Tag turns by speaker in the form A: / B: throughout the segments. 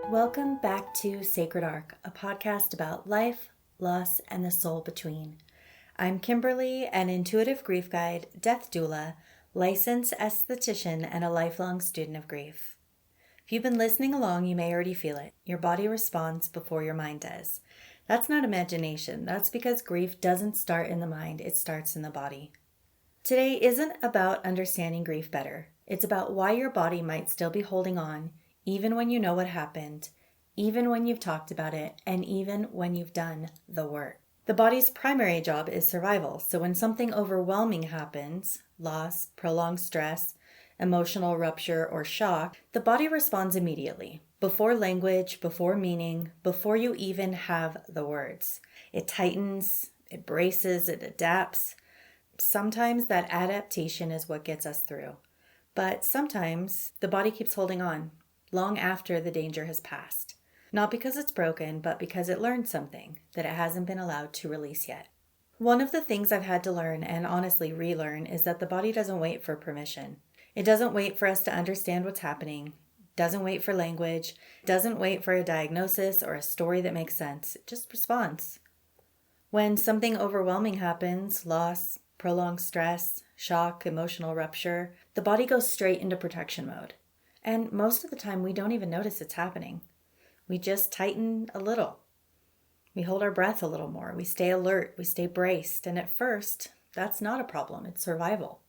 A: Welcome back to Sacred Arc, a podcast about life, loss, and the soul between. I'm Kimberley, an intuitive grief guide, death doula, licensed esthetician, and a lifelong student of grief. If you've been listening along, you may already feel it. Your body responds before your mind does. That's not imagination. That's because grief doesn't start in the mind, it starts in the body. Today isn't about understanding grief better. It's about why your body might still be holding on, even when you know what happened, even when you've talked about it, and even when you've done the work. The body's primary job is survival, so when something overwhelming happens, loss, prolonged stress, emotional rupture, or shock, the body responds immediately, before language, before meaning, before you even have the words. It tightens, it braces, it adapts. Sometimes that adaptation is what gets us through, but sometimes the body keeps holding on long after the danger has passed. Not because it's broken, but because it learned something that it hasn't been allowed to release yet. One of the things I've had to learn, and honestly relearn, is that the body doesn't wait for permission. It doesn't wait for us to understand what's happening, doesn't wait for language, doesn't wait for a diagnosis or a story that makes sense. It just responds. When something overwhelming happens, loss, prolonged stress, shock, emotional rupture, the body goes straight into protection mode. And most of the time, we don't even notice it's happening. We just tighten a little. We hold our breath a little more. We stay alert. We stay braced. And at first, that's not a problem. It's survival.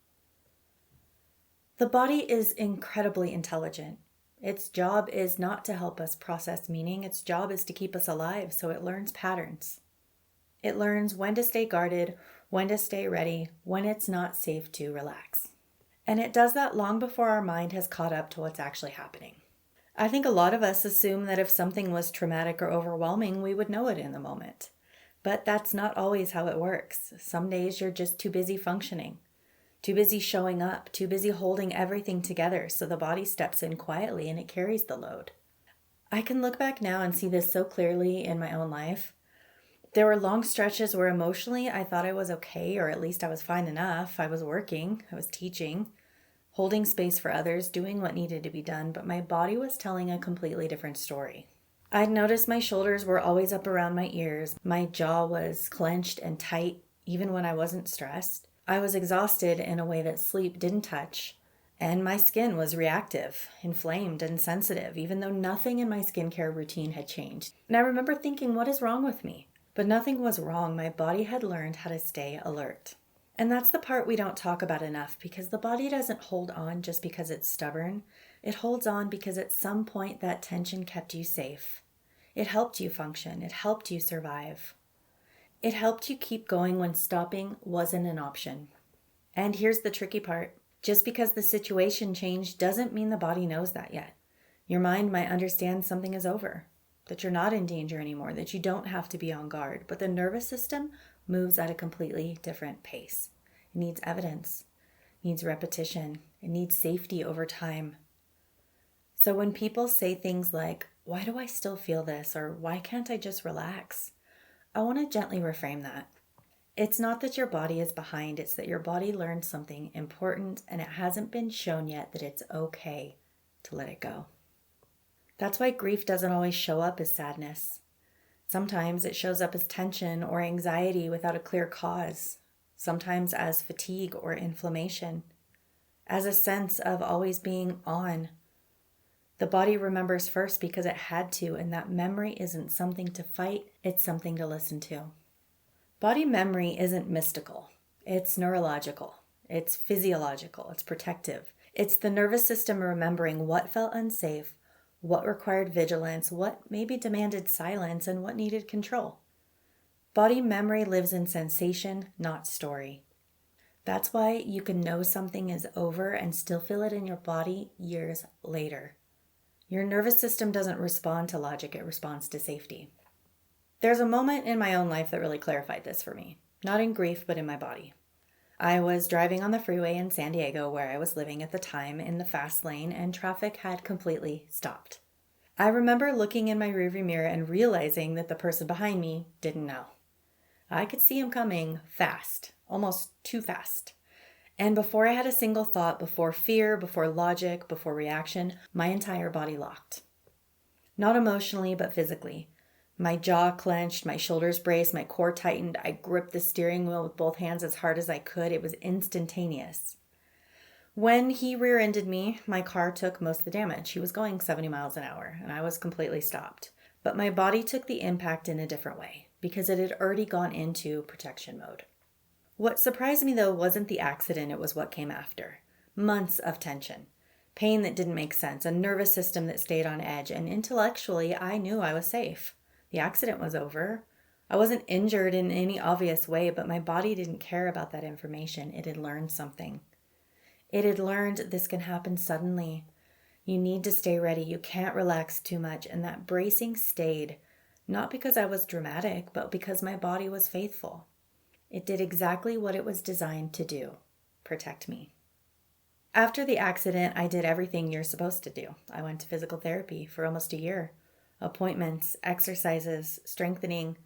A: The body is incredibly intelligent. Its job is not to help us process meaning. Its job is to keep us alive, so it learns patterns. It learns when to stay guarded, when to stay ready, when it's not safe to relax. And it does that long before our mind has caught up to what's actually happening. I think a lot of us assume that if something was traumatic or overwhelming, we would know it in the moment. But that's not always how it works. Some days you're just too busy functioning, too busy showing up, too busy holding everything together, so the body steps in quietly and it carries the load. I can look back now and see this so clearly in my own life. There were long stretches where emotionally I thought I was okay, or at least I was fine enough. I was working, I was teaching, holding space for others, doing what needed to be done, but my body was telling a completely different story. I'd noticed my shoulders were always up around my ears. My jaw was clenched and tight, even when I wasn't stressed. I was exhausted in a way that sleep didn't touch. And my skin was reactive, inflamed, and sensitive, even though nothing in my skincare routine had changed. And I remember thinking, what is wrong with me? But nothing was wrong. My body had learned how to stay alert. And that's the part we don't talk about enough, because the body doesn't hold on just because it's stubborn. It holds on because at some point that tension kept you safe. It helped you function. It helped you survive. It helped you keep going when stopping wasn't an option. And here's the tricky part. Just because the situation changed doesn't mean the body knows that yet. Your mind might understand something is over, that you're not in danger anymore, that you don't have to be on guard, but the nervous system moves at a completely different pace. It needs evidence, it needs repetition, it needs safety over time. So when people say things like, why do I still feel this? Or why can't I just relax? I want to gently reframe that. It's not that your body is behind, it's that your body learned something important and it hasn't been shown yet that it's okay to let it go. That's why grief doesn't always show up as sadness. Sometimes it shows up as tension or anxiety without a clear cause. Sometimes as fatigue or inflammation. As a sense of always being on. The body remembers first because it had to, and that memory isn't something to fight, it's something to listen to. Body memory isn't mystical. It's neurological. It's physiological. It's protective. It's the nervous system remembering what felt unsafe, what required vigilance, what maybe demanded silence, and what needed control. Body memory lives in sensation, not story. That's why you can know something is over and still feel it in your body years later. Your nervous system doesn't respond to logic, it responds to safety. There's a moment in my own life that really clarified this for me. Not in grief, but in my body. I was driving on the freeway in San Diego, where I was living at the time, in the fast lane, and traffic had completely stopped. I remember looking in my rearview mirror and realizing that the person behind me didn't know. I could see him coming fast, almost too fast. And before I had a single thought, before fear, before logic, before reaction, my entire body locked. Not emotionally, but physically. My jaw clenched, my shoulders braced, my core tightened. I gripped the steering wheel with both hands as hard as I could. It was instantaneous. When he rear-ended me, my car took most of the damage. He was going 70 miles an hour, and I was completely stopped. But my body took the impact in a different way because it had already gone into protection mode. What surprised me, though, wasn't the accident. It was what came after. Months of tension. Pain that didn't make sense, a nervous system that stayed on edge, and intellectually, I knew I was safe. The accident was over. I wasn't injured in any obvious way, but my body didn't care about that information. It had learned something. It had learned this can happen suddenly. You need to stay ready. You can't relax too much. And that bracing stayed, not because I was dramatic, but because my body was faithful. It did exactly what it was designed to do, protect me. After the accident, I did everything you're supposed to do. I went to physical therapy for almost a year. Appointments, exercises, strengthening,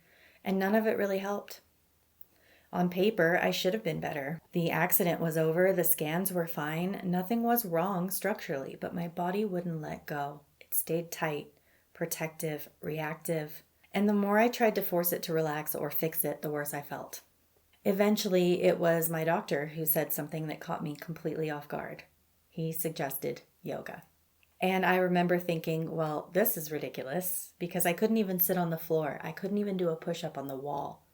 A: and none of it really helped. On paper, I should have been better. The accident was over, the scans were fine, nothing was wrong structurally, but my body wouldn't let go. It stayed tight, protective, reactive, and the more I tried to force it to relax or fix it, the worse I felt. Eventually, it was my doctor who said something that caught me completely off guard. He suggested yoga. And I remember thinking, well, this is ridiculous because I couldn't even sit on the floor. I couldn't even do a push-up on the wall.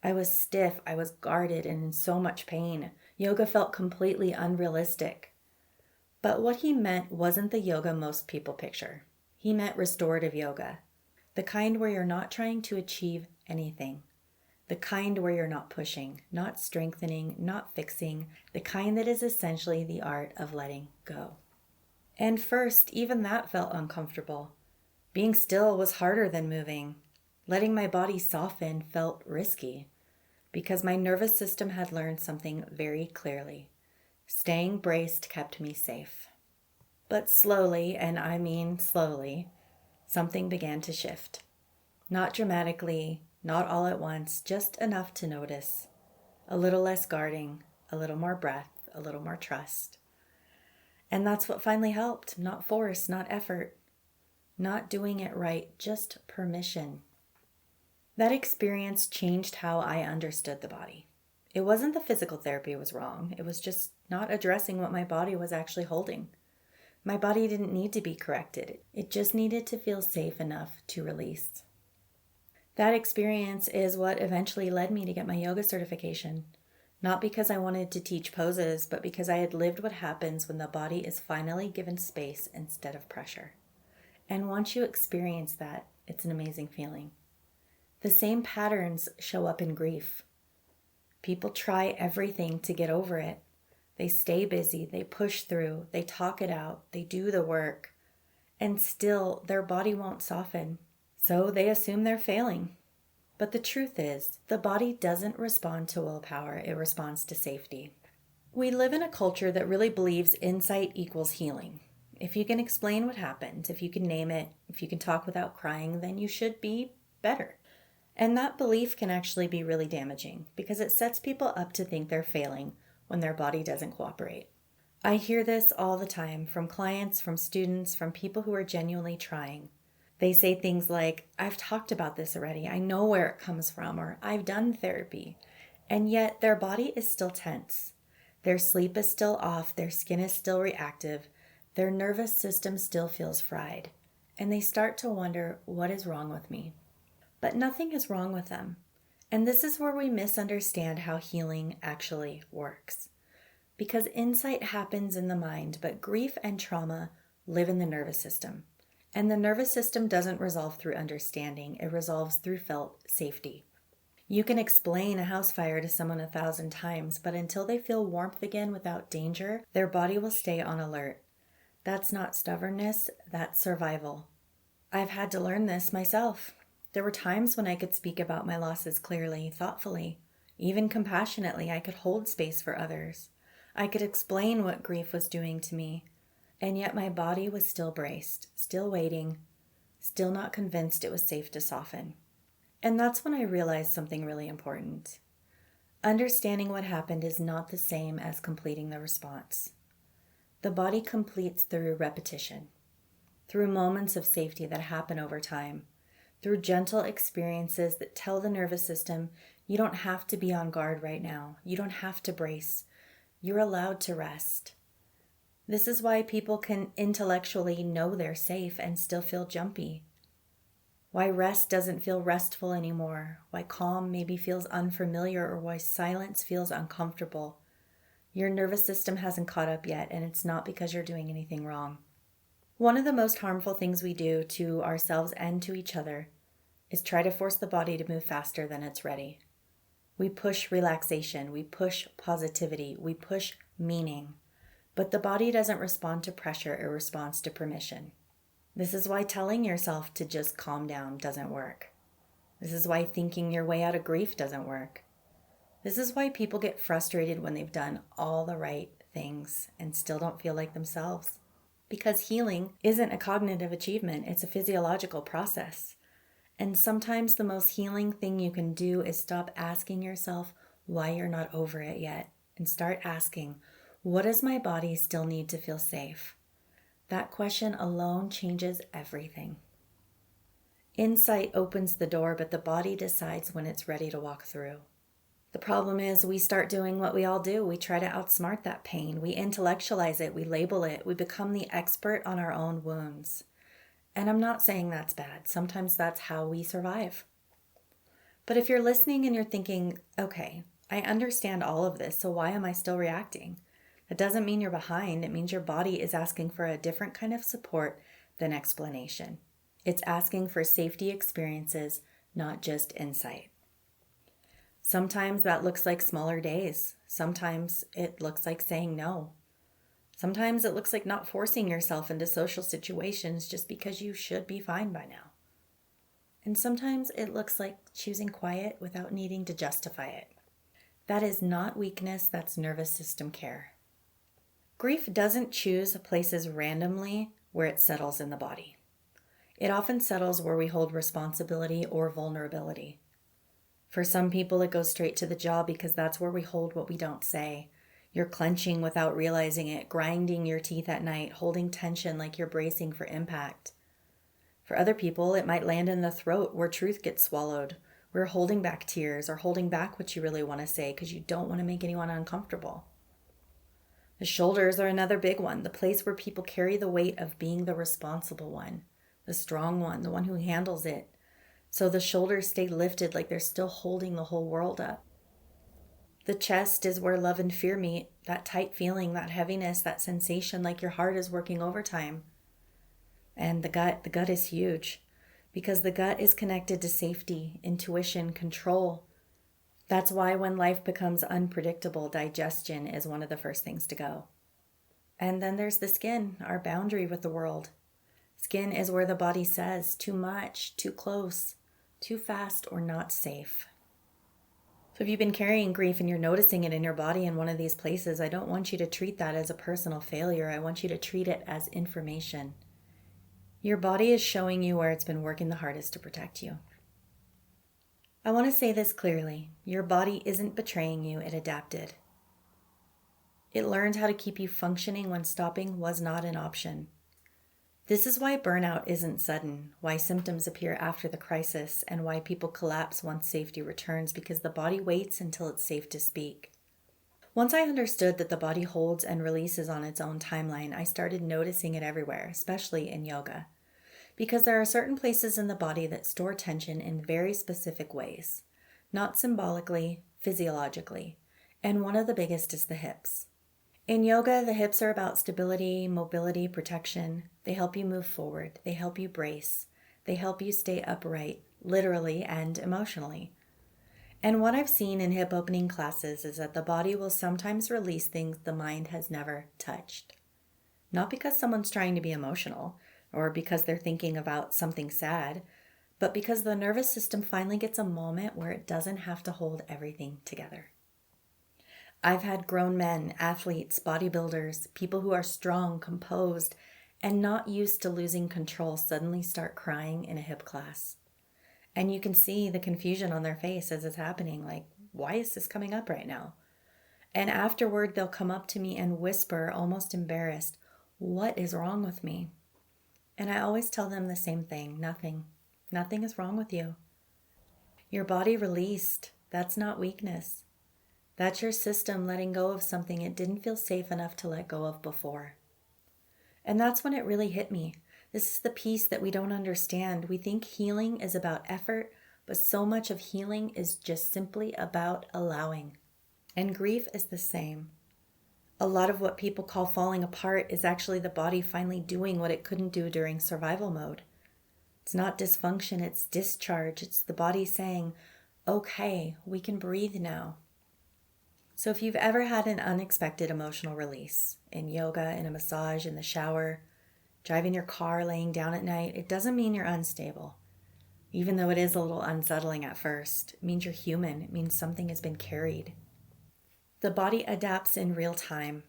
A: I was stiff, I was guarded and in so much pain. Yoga felt completely unrealistic. But what he meant wasn't the yoga most people picture. He meant restorative yoga, the kind where you're not trying to achieve anything, the kind where you're not pushing, not strengthening, not fixing, the kind that is essentially the art of letting go. And first, even that felt uncomfortable. Being still was harder than moving. Letting my body soften felt risky because my nervous system had learned something very clearly. Staying braced kept me safe. But slowly, and I mean slowly, something began to shift. Not dramatically, not all at once, just enough to notice. A little less guarding, a little more breath, a little more trust. And that's what finally helped. Not force, not effort, not doing it right, just permission. That experience changed how I understood the body. It wasn't the physical therapy was wrong. It was just not addressing what my body was actually holding. My body didn't need to be corrected. It just needed to feel safe enough to release. That experience is what eventually led me to get my yoga certification. Not because I wanted to teach poses, but because I had lived what happens when the body is finally given space instead of pressure. And once you experience that, it's an amazing feeling. The same patterns show up in grief. People try everything to get over it. They stay busy, they push through, they talk it out, they do the work, and still their body won't soften. So they assume they're failing. But the truth is, the body doesn't respond to willpower, it responds to safety. We live in a culture that really believes insight equals healing. If you can explain what happened, if you can name it, if you can talk without crying, then you should be better. And that belief can actually be really damaging because it sets people up to think they're failing when their body doesn't cooperate. I hear this all the time from clients, from students, from people who are genuinely trying. They say things like, I've talked about this already, I know where it comes from, or I've done therapy. And yet their body is still tense. Their sleep is still off, their skin is still reactive, their nervous system still feels fried. And they start to wonder, what is wrong with me? But nothing is wrong with them. And this is where we misunderstand how healing actually works. Because insight happens in the mind, but grief and trauma live in the nervous system. And the nervous system doesn't resolve through understanding, it resolves through felt safety. You can explain a house fire to someone 1,000 times, but until they feel warmth again without danger, their body will stay on alert. That's not stubbornness, that's survival. I've had to learn this myself. There were times when I could speak about my losses clearly, thoughtfully, even compassionately. I could hold space for others. I could explain what grief was doing to me. And yet my body was still braced, still waiting, still not convinced it was safe to soften. And that's when I realized something really important. Understanding what happened is not the same as completing the response. The body completes through repetition. through moments of safety that happen over time, through gentle experiences that tell the nervous system, you don't have to be on guard right now. You don't have to brace. You're allowed to rest. This is why people can intellectually know they're safe and still feel jumpy. Why rest doesn't feel restful anymore. Why calm maybe feels unfamiliar, or why silence feels uncomfortable. Your nervous system hasn't caught up yet, and it's not because you're doing anything wrong. One of the most harmful things we do to ourselves and to each other is try to force the body to move faster than it's ready. We push relaxation, we push positivity, we push meaning, but the body doesn't respond to pressure, it responds to permission. This is why telling yourself to just calm down doesn't work. This is why thinking your way out of grief doesn't work. This is why people get frustrated when they've done all the right things and still don't feel like themselves. Because healing isn't a cognitive achievement, it's a physiological process. And sometimes the most healing thing you can do is stop asking yourself why you're not over it yet and start asking, what does my body still need to feel safe? That question alone changes everything. Insight opens the door, but the body decides when it's ready to walk through. The problem is we start doing what we all do. We try to outsmart that pain. We intellectualize it. We label it. We become the expert on our own wounds. And I'm not saying that's bad. Sometimes that's how we survive. But if you're listening and you're thinking, okay, I understand all of this, so why am I still reacting? That doesn't mean you're behind. It means your body is asking for a different kind of support than explanation. It's asking for safety experiences, not just insight. Sometimes that looks like smaller days. Sometimes it looks like saying no. Sometimes it looks like not forcing yourself into social situations just because you should be fine by now. And sometimes it looks like choosing quiet without needing to justify it. That is not weakness, that's nervous system care. Grief doesn't choose places randomly where it settles in the body. It often settles where we hold responsibility or vulnerability. For some people, it goes straight to the jaw because that's where we hold what we don't say. You're clenching without realizing it, grinding your teeth at night, holding tension like you're bracing for impact. For other people, it might land in the throat where truth gets swallowed. We're holding back tears or holding back what you really want to say because you don't want to make anyone uncomfortable. The shoulders are another big one, the place where people carry the weight of being the responsible one, the strong one, the one who handles it. So the shoulders stay lifted like they're still holding the whole world up. The chest is where love and fear meet, that tight feeling, that heaviness, that sensation like your heart is working overtime. And the gut is huge because the gut is connected to safety, intuition, control. That's why when life becomes unpredictable, digestion is one of the first things to go. And then there's the skin, our boundary with the world. Skin is where the body says too much, too close, too fast, or not safe. So if you've been carrying grief and you're noticing it in your body in one of these places, I don't want you to treat that as a personal failure. I want you to treat it as information. Your body is showing you where it's been working the hardest to protect you. I want to say this clearly. Your body isn't betraying you, it adapted. It learned how to keep you functioning when stopping was not an option. This is why burnout isn't sudden, why symptoms appear after the crisis, and why people collapse once safety returns, because the body waits until it's safe to speak. Once I understood that the body holds and releases on its own timeline, I started noticing it everywhere, especially in yoga. Because there are certain places in the body that store tension in very specific ways, not symbolically, physiologically, and one of the biggest is the hips. In yoga, the hips are about stability, mobility, protection. They help you move forward. They help you brace. They help you stay upright, literally and emotionally. And what I've seen in hip opening classes is that the body will sometimes release things the mind has never touched. Not because someone's trying to be emotional or because they're thinking about something sad, but because the nervous system finally gets a moment where it doesn't have to hold everything together. I've had grown men, athletes, bodybuilders, people who are strong, composed, and not used to losing control suddenly start crying in a hip class. And you can see the confusion on their face as it's happening, like, why is this coming up right now? And afterward, they'll come up to me and whisper, almost embarrassed, what is wrong with me? And I always tell them the same thing, nothing. Nothing is wrong with you. Your body released. That's not weakness. That's your system letting go of something it didn't feel safe enough to let go of before. And that's when it really hit me. This is the piece that we don't understand. We think healing is about effort, but so much of healing is just simply about allowing. And grief is the same. A lot of what people call falling apart is actually the body finally doing what it couldn't do during survival mode. It's not dysfunction, it's discharge. It's the body saying, okay, we can breathe now. So if you've ever had an unexpected emotional release in yoga, in a massage, in the shower, driving your car, laying down at night, it doesn't mean you're unstable. Even though it is a little unsettling at first, it means you're human. It means something has been carried. The body adapts in real time.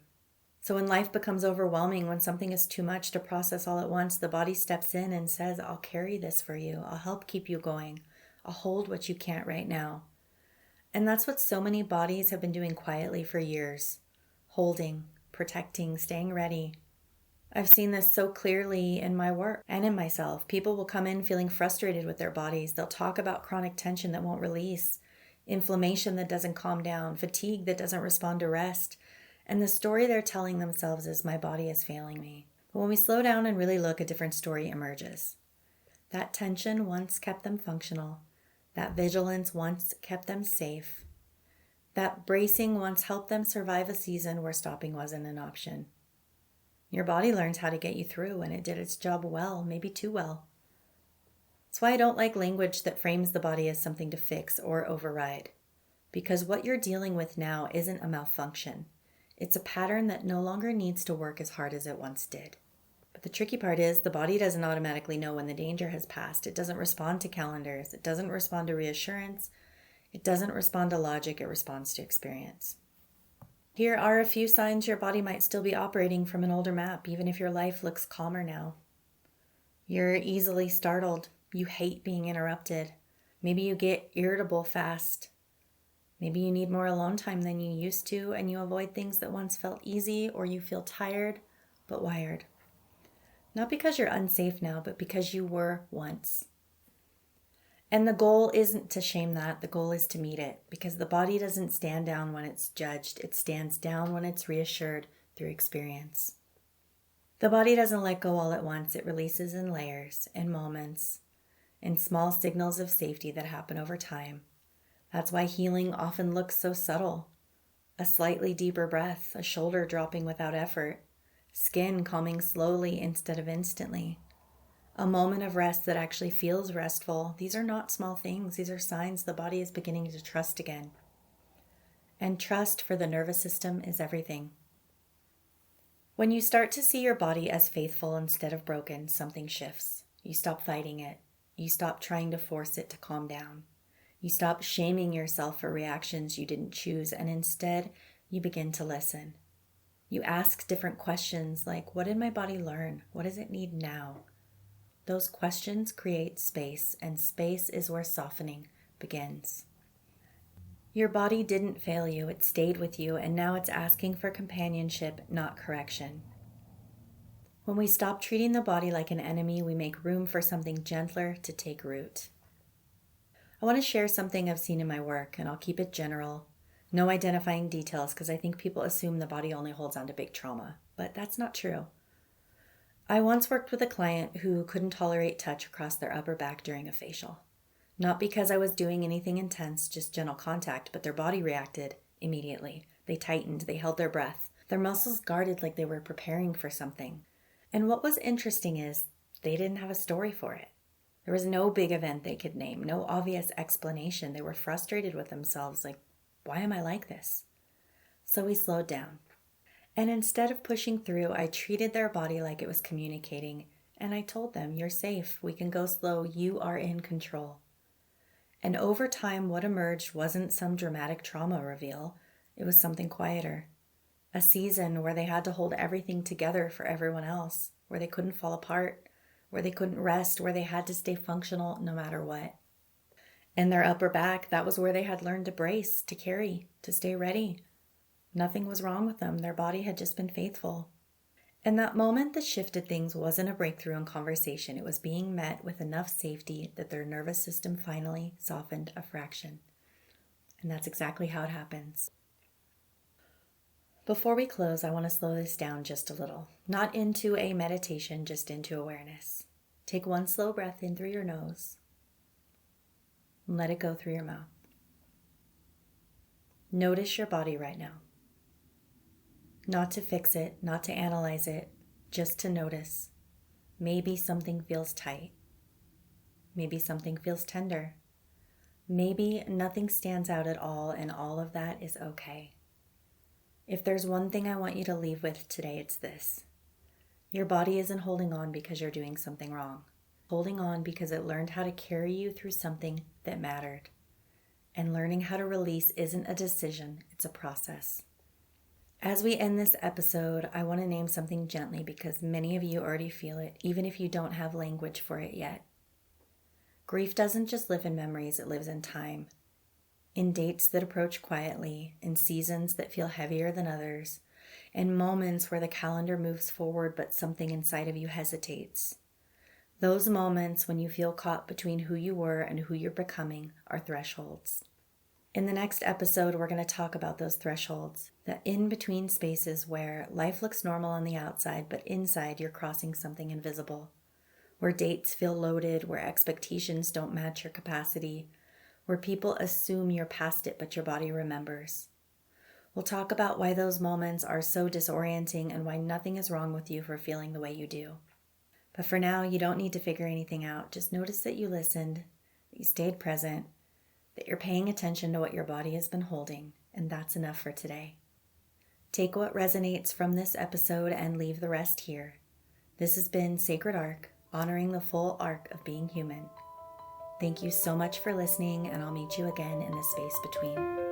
A: So when life becomes overwhelming, when something is too much to process all at once, the body steps in and says, I'll carry this for you. I'll help keep you going. I'll hold what you can't right now. And that's what so many bodies have been doing quietly for years. Holding, protecting, staying ready. I've seen this so clearly in my work and in myself. People will come in feeling frustrated with their bodies. They'll talk about chronic tension that won't release, inflammation that doesn't calm down, fatigue that doesn't respond to rest. And the story they're telling themselves is, my body is failing me. But when we slow down and really look, a different story emerges. That tension once kept them functional. That vigilance once kept them safe. That bracing once helped them survive a season where stopping wasn't an option. Your body learns how to get you through, and it did its job well, maybe too well. That's why I don't like language that frames the body as something to fix or override. Because what you're dealing with now isn't a malfunction. It's a pattern that no longer needs to work as hard as it once did. But the tricky part is the body doesn't automatically know when the danger has passed. It doesn't respond to calendars. It doesn't respond to reassurance. It doesn't respond to logic. It responds to experience. Here are a few signs your body might still be operating from an older map, even if your life looks calmer now. You're easily startled. You hate being interrupted. Maybe you get irritable fast. Maybe you need more alone time than you used to, and you avoid things that once felt easy, or you feel tired but wired. Not because you're unsafe now, but because you were once. And the goal isn't to shame that. The goal is to meet it, because the body doesn't stand down when it's judged. It stands down when it's reassured through experience. The body doesn't let go all at once. It releases in layers, in moments, in small signals of safety that happen over time. That's why healing often looks so subtle. A slightly deeper breath, a shoulder dropping without effort, skin calming slowly instead of instantly. A moment of rest that actually feels restful. These are not small things. These are signs the body is beginning to trust again. And trust for the nervous system is everything. When you start to see your body as faithful instead of broken, something shifts. You stop fighting it. You stop trying to force it to calm down. You stop shaming yourself for reactions you didn't choose, and instead you begin to listen. You ask different questions like, what did my body learn? What does it need now? Those questions create space, and space is where softening begins. Your body didn't fail you, it stayed with you, and now it's asking for companionship, not correction. When we stop treating the body like an enemy, we make room for something gentler to take root. I want to share something I've seen in my work, and I'll keep it general. No identifying details, because I think people assume the body only holds on to big trauma, but that's not true. I once worked with a client who couldn't tolerate touch across their upper back during a facial. Not because I was doing anything intense, just gentle contact, but their body reacted immediately. They tightened, they held their breath. Their muscles guarded like they were preparing for something. And what was interesting is they didn't have a story for it. There was no big event they could name, no obvious explanation. They were frustrated with themselves, like, why am I like this? So we slowed down. And instead of pushing through, I treated their body like it was communicating. And I told them, you're safe. We can go slow. You are in control. And over time, what emerged wasn't some dramatic trauma reveal. It was something quieter. A season where they had to hold everything together for everyone else, where they couldn't fall apart, where they couldn't rest, where they had to stay functional no matter what. In their upper back, that was where they had learned to brace, to carry, to stay ready. Nothing was wrong with them. Their body had just been faithful. And that moment that shifted things wasn't a breakthrough in conversation. It was being met with enough safety that their nervous system finally softened a fraction. And that's exactly how it happens. Before we close, I want to slow this down just a little. Not into a meditation, just into awareness. Take one slow breath in through your nose and let it go through your mouth. Notice your body right now. Not to fix it, not to analyze it, just to notice. Maybe something feels tight. Maybe something feels tender. Maybe nothing stands out at all, and all of that is okay. If there's one thing I want you to leave with today, it's this. Your body isn't holding on because you're doing something wrong. Holding on because it learned how to carry you through something that mattered. And learning how to release isn't a decision, it's a process. As we end this episode, I want to name something gently because many of you already feel it, even if you don't have language for it yet. Grief doesn't just live in memories, it lives in time. In dates that approach quietly, in seasons that feel heavier than others, in moments where the calendar moves forward but something inside of you hesitates. Those moments when you feel caught between who you were and who you're becoming are thresholds. In the next episode, we're going to talk about those thresholds, the in-between spaces where life looks normal on the outside, but inside you're crossing something invisible, where dates feel loaded, where expectations don't match your capacity, where people assume you're past it, but your body remembers. We'll talk about why those moments are so disorienting and why nothing is wrong with you for feeling the way you do. But for now, you don't need to figure anything out. Just notice that you listened, that you stayed present, that you're paying attention to what your body has been holding, and that's enough for today. Take what resonates from this episode and leave the rest here. This has been Sacred Arc, honoring the full arc of being human. Thank you so much for listening, and I'll meet you again in the space between.